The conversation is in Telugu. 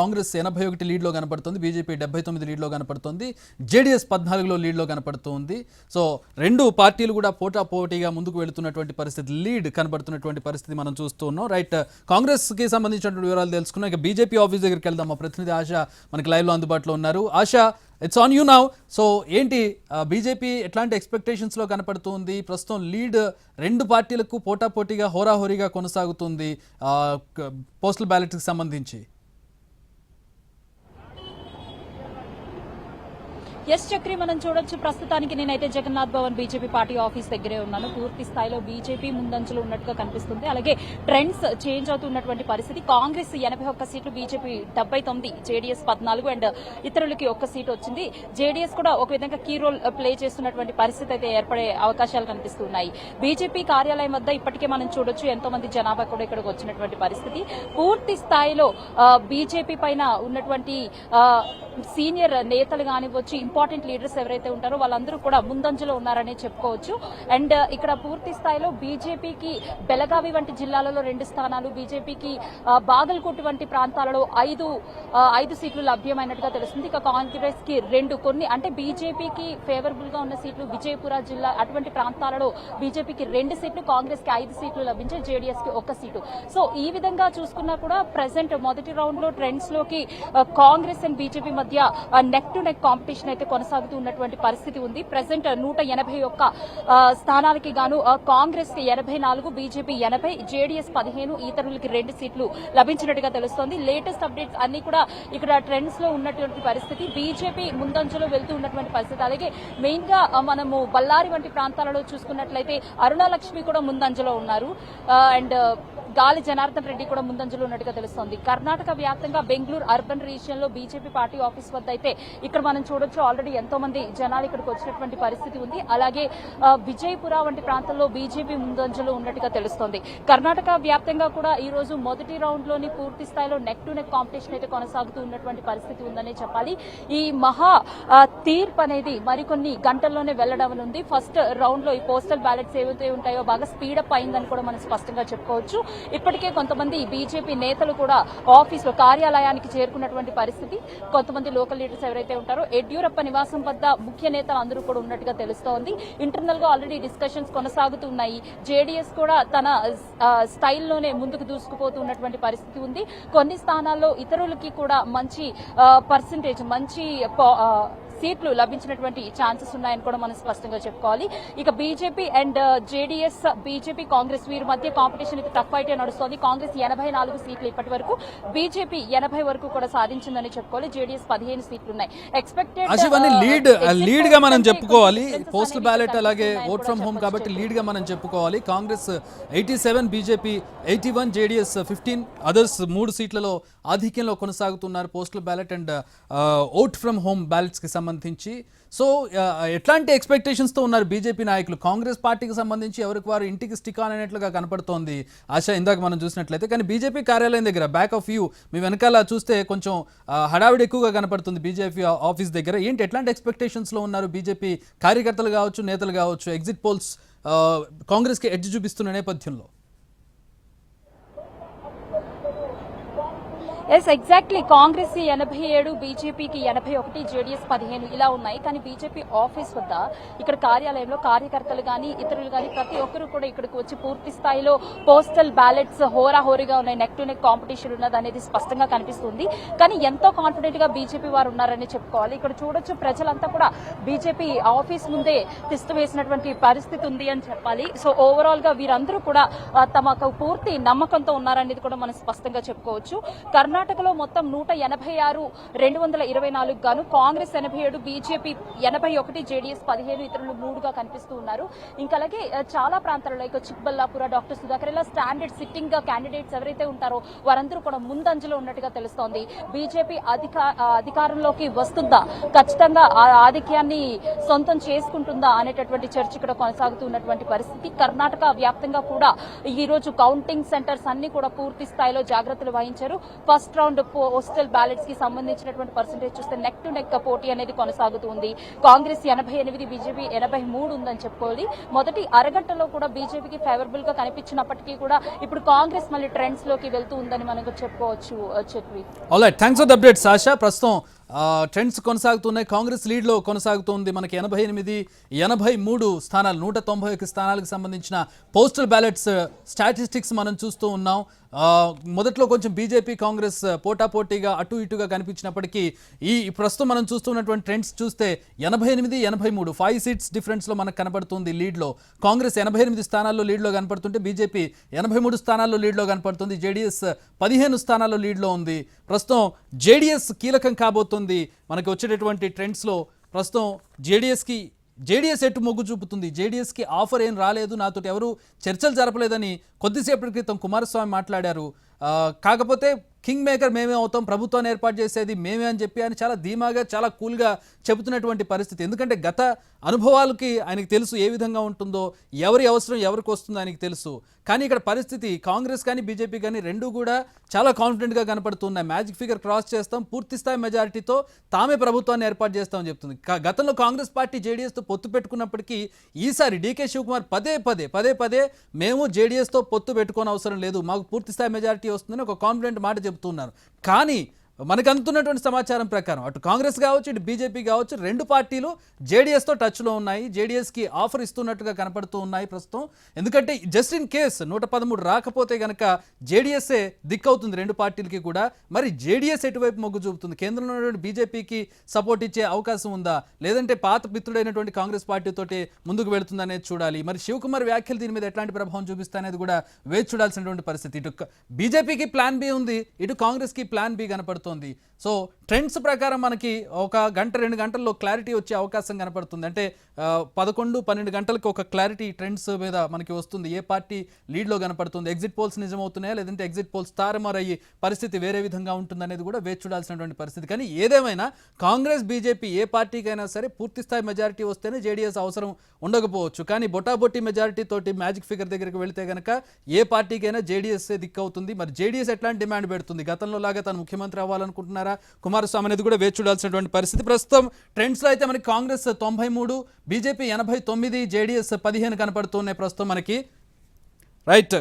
కాంగ్రెస్ 81 లీడ్లో కనపడుతుంది, బీజేపీ 79 లీడ్లో కనపడుతుంది, జేడీఎస్ 14లో లీడ్లో కనపడుతుంది. సో రెండు పార్టీలు కూడా పోటాపోటీగా ముందుకు వెళుతున్నటువంటి పరిస్థితి, లీడ్ కనబడుతున్నటువంటి పరిస్థితి మనం చూస్తూ ఉన్నాం. రైట్, కాంగ్రెస్కి సంబంధించినటువంటి వివరాలు తెలుసుకున్నాం. ఇక బీజేపీ ఆఫీస్ దగ్గరికి వెళ్దాం. మా ప్రతినిధి ఆశ మనకి లైవ్లో అందుబాటులో ఉన్నారు. Asha, it's on you now. So ఏంటి బీజేపీ ఎట్లాంటి ఎక్స్పెక్టేషన్స్లో కనపడుతుంది? ప్రస్తుతం లీడ్ రెండు పార్టీలకు పోటాపోటీగా హోరాహోరీగా కొనసాగుతుంది పోస్టల్ బ్యాలెట్కి సంబంధించి. ఎస్ చక్రి, మనం చూడొచ్చు. ప్రస్తుతానికి నేనైతే Jagannath Bhavan BJP party office దగ్గరే ఉన్నాను. పూర్తి స్థాయిలో బీజేపీ ముందంజలో ఉన్నట్టుగా కనిపిస్తుంది. అలాగే ట్రెండ్స్ చేంజ్ అవుతున్నటువంటి పరిస్థితి. కాంగ్రెస్ 81 సీట్లు, బీజేపీ 79, జేడీఎస్ 14 అండ్ ఇతరులకి 1 సీటు వచ్చింది. జేడీఎస్ కూడా ఒక విధంగా కీ రోల్ ప్లే చేస్తున్నటువంటి పరిస్థితి అయితే ఏర్పడే అవకాశాలు కనిపిస్తున్నాయి. బీజేపీ కార్యాలయం వద్ద ఇప్పటికే మనం చూడొచ్చు ఎంతో మంది జనాభా కూడా ఇక్కడికి వచ్చినటువంటి పరిస్థితి. పూర్తి స్థాయిలో బీజేపీ పైన ఉన్నటువంటి సీనియర్ నేతలు కానివ్వచ్చు, ఇంపార్టెంట్ లీడర్స్ ఎవరైతే ఉంటారో వాళ్ళందరూ కూడా ముందంజలో ఉన్నారని చెప్పుకోవచ్చు. అండ్ ఇక్కడ పూర్తి స్థాయిలో బీజేపీకి బెళగావి వంటి జిల్లాలలో 2 స్థానాలు, బీజేపీకి బాగల్కోట్ వంటి ప్రాంతాలలో 5 సీట్లు లభ్యమైనట్టుగా తెలుస్తుంది. ఇక కాంగ్రెస్ కి 2, కొన్ని అంటే బీజేపీకి ఫేవరబుల్ గా ఉన్న సీట్లు విజయపుర జిల్లా అటువంటి ప్రాంతాలలో బీజేపీకి 2 సీట్లు, కాంగ్రెస్ కి 5 సీట్లు లభించాయి, జేడీఎస్ కి 1 సీటు. సో ఈ విధంగా చూసుకున్నా కూడా ప్రెసెంట్ మొదటి రౌండ్ లో ట్రెండ్స్ లోకి కాంగ్రెస్ అండ్ బీజేపీ మధ్య నెక్ టు నెక్ కాంపిటీషన్ అయితే కొనసాగుతూ ఉన్నటువంటి పరిస్థితి ఉంది. ప్రెసెంట్ 181 స్థానాలకి గాను కాంగ్రెస్ కి 84, బీజేపీ 80, జేడీఎస్ 15, ఇతరులకి 2 సీట్లు లభించినట్టుగా తెలుస్తోంది. లేటెస్ట్ అప్డేట్స్ అన్ని కూడా ఇక్కడ ట్రెండ్స్ లో ఉన్నటువంటి పరిస్థితి. బీజేపీ ముందంజలో వెళ్తూ ఉన్నటువంటి పరిస్థితి. అలాగే మెయిన్ గా మనము బళ్ళారి వంటి ప్రాంతాలలో చూసుకున్నట్లయితే అరుణాలక్ష్మి కూడా ముందంజలో ఉన్నారు. అండ్ గాలి జనార్దన్ రెడ్డి కూడా ముందంజలో ఉన్నట్టుగా తెలుస్తోంది. కర్ణాటక వ్యాప్తంగా బెంగళూరు అర్బన్ రీజియన్ లో బీజేపీ పార్టీ ఆఫీస్ వద్ద అయితే ఇక్కడ మనం చూడొచ్చు ఆల్రెడీ ఎంతో మంది జనాలు ఇక్కడికి వచ్చినటువంటి పరిస్థితి ఉంది. అలాగే విజయపుర వంటి ప్రాంతంలో బీజేపీ ముందంజలో ఉన్నట్టుగా తెలుస్తోంది. కర్ణాటక వ్యాప్తంగా కూడా ఈ రోజు మొదటి రౌండ్ లోని పూర్తి స్థాయిలో నెక్ టు నెక్ కాంపిటీషన్ అయితే కొనసాగుతూ ఉన్నటువంటి పరిస్థితి ఉందనే చెప్పాలి. ఈ మహా తీర్పు అనేది మరికొన్ని గంటల్లోనే వెళ్లడం ఉంది. ఫస్ట్ రౌండ్ లో ఈ పోస్టల్ బ్యాలెట్స్ ఏవైతే ఉంటాయో బాగా స్పీడప్ అయిందని కూడా మనం స్పష్టంగా చెప్పుకోవచ్చు. ఇప్పటికే కొంతమంది బీజేపీ నేతలు కూడా ఆఫీసులో కార్యాలయానికి చేరుకున్నటువంటి పరిస్థితి. కొంతమంది లోకల్ లీడర్స్ ఎవరైతే ఉంటారో యడ్యూరప్ప నివాసం వద్ద ముఖ్య నేతలు అందరూ కూడా ఉన్నట్టుగా తెలుస్తోంది. ఇంటర్నల్ గా ఆల్రెడీ డిస్కషన్స్ కొనసాగుతున్నాయి. జేడీఎస్ కూడా తన స్టైల్లోనే ముందుకు దూసుకుపోతున్నటువంటి పరిస్థితి ఉంది. కొన్ని స్థానాల్లో ఇతరులకి కూడా మంచి పర్సంటేజ్, మంచి సీట్లు లభించినటువంటి ఛాన్సెస్ ఉన్నాయని కూడా మనం స్పష్టంగా చెప్పుకోవాలి. ఇక BJP and JDS, BJP Congress వీరి మధ్య కాంపిటీషన్ అయితే టఫ్ ఫైట్ నడుస్తోంది. కాంగ్రెస్ 84 సీట్లు ఇప్పటి వరకు, బీజేపీ 80 వరకు కూడా సాధించిందని చెప్పుకోవాలి. జేడీఎస్ 15 సీట్లు ఉన్నాయి. ఎక్స్పెక్టెడ్ లీడ్ గా మనం చెప్పుకోవాలి. పోస్టల్ బ్యాలెట్ అలాగే ఓట్ ఫ్రమ్ హోమ్ కాబట్టి లీడ్ గా మనం చెప్పుకోవాలి. కాంగ్రెస్ 87, బీజేపీ 81, జేడీఎస్ 15, అదర్స్ 3 సీట్లలో ఆధిక్యంలో కొనసాగుతున్నారు postal ballot and vote from home ballots కి సంబంధించి. సో ఎట్లాంటి ఎక్స్పెక్టేషన్స్ తో ఉన్నారు బీజేపీ నాయకులు? కాంగ్రెస్ పార్టీకి సంబంధించి ఎవరికి వారు ఇంటికి స్టిక్ ఆన్ అయినట్లుగా కనపడుతోంది ఆశ, ఇందాక మనం చూసినట్లయితే. కానీ బీజేపీ కార్యాలయం దగ్గర బ్యాక్ ఆఫ్ వ్యూ మీ వెనకాల చూస్తే కొంచెం హడావిడి ఎక్కువగా కనపడుతుంది బీజేపీ ఆఫీస్ దగ్గర. ఏంటి, ఎట్లాంటి ఎక్స్పెక్టేషన్స్ లో ఉన్నారు బీజేపీ కార్యకర్తలు కావచ్చు, నేతలు కావచ్చు? ఎగ్జిట్ పోల్స్ కాంగ్రెస్ కి ఎడ్జ్ చూపిస్తున్న నేపథ్యంలో. Yes, exactly. కాంగ్రెస్ 87, బీజేపీకి 81, జేడీఎస్ 15 ఇలా ఉన్నాయి. కానీ బీజేపీ ఆఫీస్ వద్ద ఇక్కడ కార్యాలయంలో కార్యకర్తలు కానీ ఇతరులు కానీ ప్రతి ఒక్కరు కూడా ఇక్కడికి వచ్చి పూర్తి స్థాయిలో పోస్టల్ బ్యాలెట్స్ హోరాహోరీగా ఉన్నాయి, నెక్ టు నెక్ కాంపిటీషన్ ఉన్నది అనేది స్పష్టంగా కనిపిస్తుంది. కానీ ఎంతో కాన్ఫిడెంట్ గా బీజేపీ వారు ఉన్నారని చెప్పుకోవాలి. ఇక్కడ చూడొచ్చు ప్రజలంతా కూడా బీజేపీ ఆఫీస్ ముందే తిష్ట వేసినటువంటి పరిస్థితి ఉంది అని చెప్పాలి. సో ఓవరాల్ గా వీరందరూ కూడా తమకు పూర్తి నమ్మకంతో ఉన్నారనేది కూడా మనం స్పష్టంగా చెప్పుకోవచ్చు. కర్ణాటకలో మొత్తం 186, 224 గాను కాంగ్రెస్ 87, బీజేపీ 81, జేడీఎస్ 15, ఇతరులు 3గా కనిపిస్తూ ఉన్నారు. ఇంకా అలాగే చాలా ప్రాంతాలలో చిక్బల్లాపుర, డాక్టర్ సుధాకర్ ఇలా స్టాండర్డ్ సిట్టింగ్ క్యాండిడేట్స్ ఎవరైతే ఉంటారో వారందరూ కూడా ముందంజలో ఉన్నట్టుగా తెలుస్తోంది. బీజేపీ అధికారంలోకి వస్తుందా, ఖచ్చితంగా ఆ ఆధిక్యాన్ని సొంతం చేసుకుంటుందా అనేటటువంటి చర్చ ఇక్కడ కొనసాగుతున్నటువంటి పరిస్థితి. కర్ణాటక వ్యాప్తంగా కూడా ఈ రోజు కౌంటింగ్ సెంటర్స్ అన్ని కూడా పూర్తి స్థాయిలో జాగ్రత్తలు వహించారు. First first round postal ballots కి సంబంధించినటువంటి పర్సెంటేజ్ చూస్తే నెక్ టు నెక్ పోటీ అనేది కొనసాగుతుంది. కాంగ్రెస్ 88, బీజేపీ 83 ఉందని చెప్పుకోవాలి. మొదటి అరగంటలో కూడా బీజేపీకి ఫేవరబుల్ గా కనిపించినప్పటికీ కూడా ఇప్పుడు కాంగ్రెస్ మళ్ళీ ట్రెండ్స్ లోకి వెళ్తూ ఉందని మనకు చెప్పుకోవచ్చు. Chakri, alright, thanks for the updates ASHA. ప్రస్తుతం ట్రెండ్స్ కొనసాగుతున్నాయి. కాంగ్రెస్ లీడ్లో కొనసాగుతుంది. మనకి 88, 83 స్థానాలు, 191 స్థానాలకు సంబంధించిన పోస్టల్ బ్యాలెట్స్ స్టాటిస్టిక్స్ మనం చూస్తూ ఉన్నాం. మొదట్లో కొంచెం బీజేపీ కాంగ్రెస్ పోటాపోటీగా అటు ఇటుగా కనిపించినప్పటికీ ఈ ప్రస్తుతం మనం చూస్తున్నటువంటి ట్రెండ్స్ చూస్తే 88, 83 5 సీట్స్ డిఫరెన్స్లో మనకు కనపడుతుంది లీడ్లో. కాంగ్రెస్ 88 స్థానాల్లో లీడ్లో కనపడుతుంటే బీజేపీ 83 స్థానాల్లో లీడ్లో కనపడుతుంది. జేడీఎస్ 15 స్థానాల్లో లీడ్లో ఉంది. ప్రస్తుతం జేడీఎస్ కీలకం కాబోతుంది మనకి వచ్చేటటువంటి ట్రెండ్స్లో. ప్రస్తుతం జేడీఎస్ ఎటు మొగ్గు చూపుతుంది. జేడీఎస్కి ఆఫర్ ఏం రాలేదు, నాతోటి ఎవరు చర్చలు జరపలేదని కొద్దిసేపటి క్రితం కుమారస్వామి మాట్లాడారు. కాకపోతే కింగ్ మేకర్ మేమే అవుతాం, ప్రభుత్వాన్ని ఏర్పాటు చేసేది మేమే అని చెప్పి ఆయన చాలా ధీమాగా చాలా కూల్గా చెబుతున్నటువంటి పరిస్థితి. ఎందుకంటే గత అనుభవాలకి ఆయనకు తెలుసు ఏ విధంగా ఉంటుందో, ఎవరి అవసరం ఎవరికి వస్తుందో ఆయనకు తెలుసు. కానీ ఇక్కడ పరిస్థితి కాంగ్రెస్ కానీ బీజేపీ కానీ రెండూ కూడా చాలా కాన్ఫిడెంట్గా కనపడుతున్నాయి. మ్యాజిక్ ఫిగర్ క్రాస్ చేస్తాం, పూర్తి స్థాయి మెజారిటీతో తామే ప్రభుత్వాన్ని ఏర్పాటు చేస్తామని చెప్తుంది. గతంలో కాంగ్రెస్ పార్టీ జేడీఎస్తో పొత్తు పెట్టుకున్నప్పటికీ ఈసారి డీకే శివకుమార్ పదే పదే మేము జేడీఎస్తో పొత్తు పెట్టుకోని అవసరం లేదు, మాకు పూర్తి స్థాయి మెజారిటీ వస్తుందని ఒక కాన్ఫిడెంట్ మాట చెబుతున్నారు. కానీ మనకు అందుతున్నటువంటి సమాచారం ప్రకారం అటు కాంగ్రెస్ కావచ్చు ఇటు బీజేపీ కావచ్చు రెండు పార్టీలు జేడీఎస్తో టచ్లో ఉన్నాయి. జేడీఎస్కి ఆఫర్ ఇస్తున్నట్టుగా కనపడుతూ ఉన్నాయి ప్రస్తుతం. ఎందుకంటే జస్ట్ ఇన్ కేస్ 113 రాకపోతే కనుక జేడీఎస్ఏ దిక్కవుతుంది రెండు పార్టీలకి కూడా. మరి జేడీఎస్ ఎటువైపు మొగ్గు చూపుతుంది? కేంద్రంలో ఉన్నటువంటి బీజేపీకి సపోర్ట్ ఇచ్చే అవకాశం ఉందా, లేదంటే పాత మిత్రుడైనటువంటి కాంగ్రెస్ పార్టీతోటి ముందుకు వెళుతుందనేది చూడాలి. మరి శివకుమార్ వ్యాఖ్యలు దీని మీద ఎట్లాంటి ప్రభావం చూపిస్తాయనేది కూడా వేచి చూడాల్సినటువంటి పరిస్థితి. ఇటు బీజేపీకి ప్లాన్ బి ఉంది, ఇటు కాంగ్రెస్కి ప్లాన్ బి కనపడుతుంది. సో ట్రెండ్స్ ప్రకారం మనకి ఒక గంట 2 గంటల్లో క్లారిటీ వచ్చే అవకాశం కనపడుతుంది. అంటే 11-12 గంటలకు ఒక క్లారిటీ ట్రెండ్స్ మీద మనకి వస్తుంది. ఏ పార్టీ లీడ్లో కనపడుతుంది, ఎగ్జిట్ పోల్స్ నిజమవుతున్నాయా లేదంటే ఎగ్జిట్ పోల్స్ తారుమారయ్యి పరిస్థితి వేరే విధంగా ఉంటుందనేది కూడా వేచి చూడాల్సినటువంటి పరిస్థితి. కానీ ఏదేమైనా కాంగ్రెస్ బీజేపీ ఏ పార్టీకైనా సరే పూర్తి స్థాయి మెజారిటీ వస్తేనే జేడీఎస్ అవసరం ఉండకపోవచ్చు. కానీ బొటాబొట్టి మెజారిటీ తోటి మ్యాజిక్ ఫిగర్ దగ్గరికి వెళితే కనుక ఏ పార్టీకైనా జేడీఎస్ దిక్కవుతుంది. మరి జేడీఎస్ ఎట్లాంటి డిమాండ్ పెడుతుంది? గతంలో లాగా తను ముఖ్యమంత్రి అవ్వాలనుకుంటున్నారా కుమారస్వామి అనేది కూడా వేచి చూడాల్సినటువంటి పరిస్థితి. ప్రస్తుతం ట్రెండ్స్లో అయితే మనకి కాంగ్రెస్ 93, బీజేపీ 89, జేడీఎస్ 15 కనపడుతున్నాయి ప్రస్తుతం మనకి. రైట్.